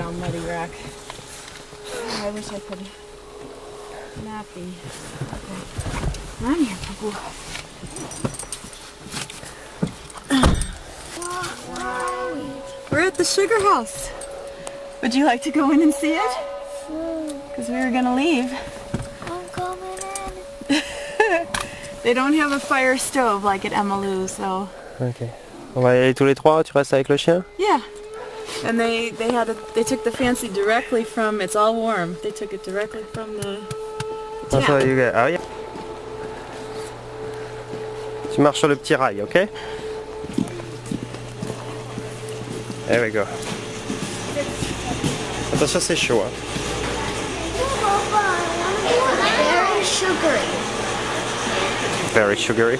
down muddy rock. Oh, I wish I could not be. Okay. Come on here, Boue. We're at the sugar house. Would you like to go in and see it? Because we were going to leave. I'm coming in. They don't have a fire stove like at Emmalou, so... Ok. On va y aller tous les trois, tu restes avec le chien? Yeah. And they took the fancy directly from, it's all warm. They took it directly from the Oh, so tap. you get, ah, yeah. Tu marches sur le petit rail, ok? There we go. Attention, c'est chaud. Hein. Very sugary. Very sugary.